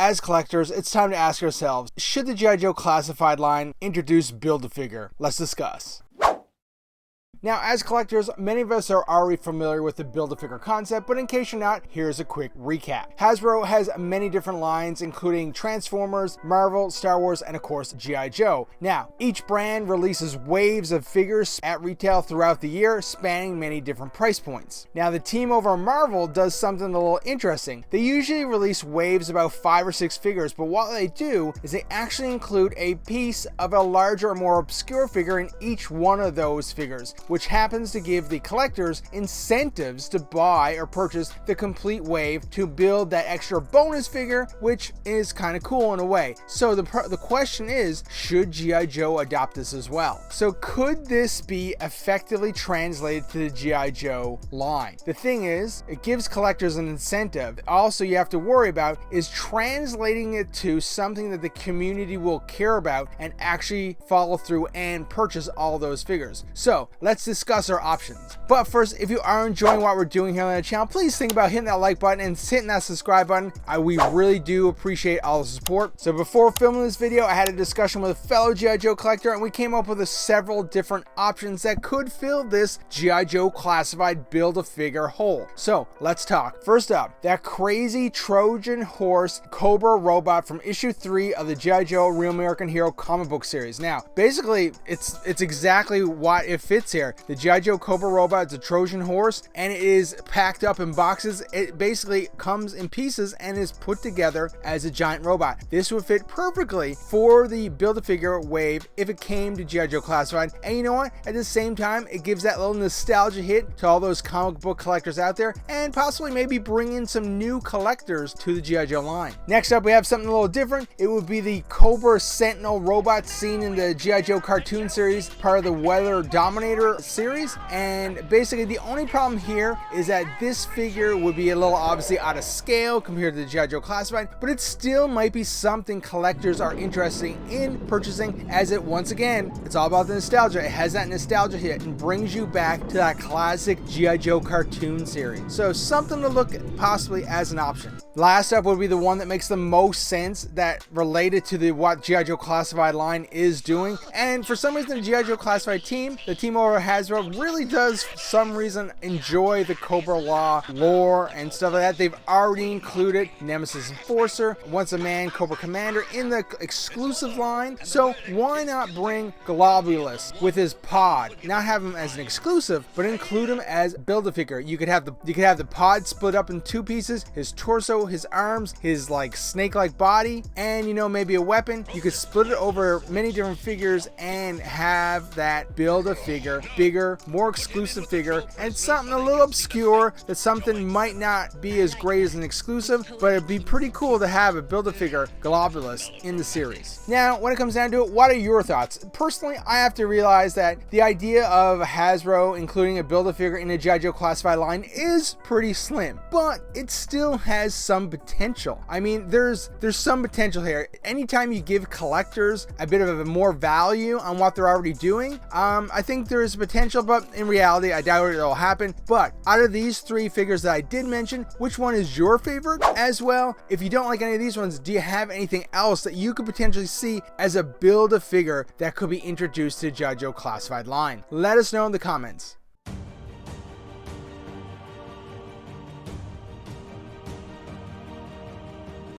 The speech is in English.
as collectors, it's time to ask ourselves, should the G.I. Joe Classified line introduce Build-A-Figure? Let's discuss. Now, as collectors, many of us are already familiar with the Build-A-Figure concept, but in case you're not, here's a quick recap. Hasbro has many different lines, including Transformers, Marvel, Star Wars, and of course, G.I. Joe. Now, each brand releases waves of figures at retail throughout the year, spanning many different price points. Now, the team over at Marvel does something a little interesting. They usually release waves about 5 or 6 figures, but what they do is they actually include a piece of a larger or more obscure figure in each one of those figures, which happens to give the collectors incentives to buy or purchase the complete wave to build that extra bonus figure, which is kind of cool in a way. So the question is, should G.I. Joe adopt this as well? So could this be effectively translated to the G.I. Joe line? The thing is, it gives collectors an incentive. Also, you have to worry about is translating it to something that the community will care about and actually follow through and purchase all those figures. So let's discuss our options. But first, if you are enjoying what we're doing here on the channel, please think about hitting that like button and hitting that subscribe button. We really do appreciate all the support. So before filming this video, I had a discussion with a fellow G.I. Joe collector, and we came up with several different options that could fill this G.I. Joe Classified Build-A-Figure hole. So let's talk. First up, that crazy Trojan horse Cobra Robot from issue 3 of the G.I. Joe Real American Hero comic book series. Now, basically, it's exactly what it fits here. The G.I. Joe Cobra Robot is a Trojan horse, and it is packed up in boxes. It basically comes in pieces and is put together as a giant robot. This would fit perfectly for the Build-A-Figure wave if it came to G.I. Joe Classified. And you know what? At the same time, it gives that little nostalgia hit to all those comic book collectors out there, and possibly maybe bring in some new collectors to the G.I. Joe line. Next up, we have something a little different. It would be the Cobra Sentinel Robot seen in the G.I. Joe cartoon series, part of the Weather Dominator series. And basically the only problem here is that this figure would be a little obviously out of scale compared to the G.I. Joe Classified, but it still might be something collectors are interested in purchasing, as it, once again, it's all about the nostalgia. It has that nostalgia hit and brings you back to that classic G.I. Joe cartoon series. So something to look at possibly as an option. Last up would be the one that makes the most sense, that related to what G.I. Joe Classified line is doing. And for some reason, the G.I. Joe Classified team, the team over at Hasbro, really does for some reason enjoy the Cobra Law lore and stuff like that. They've already included Nemesis Enforcer, Once a Man, Cobra Commander in the exclusive line. So why not bring Globulus with his pod? Not have him as an exclusive, but include him as Build-A-Figure. You could have the pod split up in 2 pieces, his torso, his arms, his like snake-like body, and maybe a weapon. You could split it over many different figures and have that Build-A-Figure bigger, more exclusive figure, and something a little obscure that something might not be as great as an exclusive, but it'd be pretty cool to have a Build-A-Figure Globulus in the series. Now, when it comes down to it, what are your thoughts? Personally, I have to realize that the idea of Hasbro including a Build-A-Figure in a G.I. Joe Classified line is pretty slim, but it still has some potential. I mean, there's some potential here. Anytime you give collectors a bit of a more value on what they're already doing, I think there is potential, but in reality, I doubt it'll happen. But out of these 3 figures that I did mention, which one is your favorite as well? If you don't like any of these ones, do you have anything else that you could potentially see as a Build-A-Figure that could be introduced to G.I. Joe Classified line? Let us know in the comments.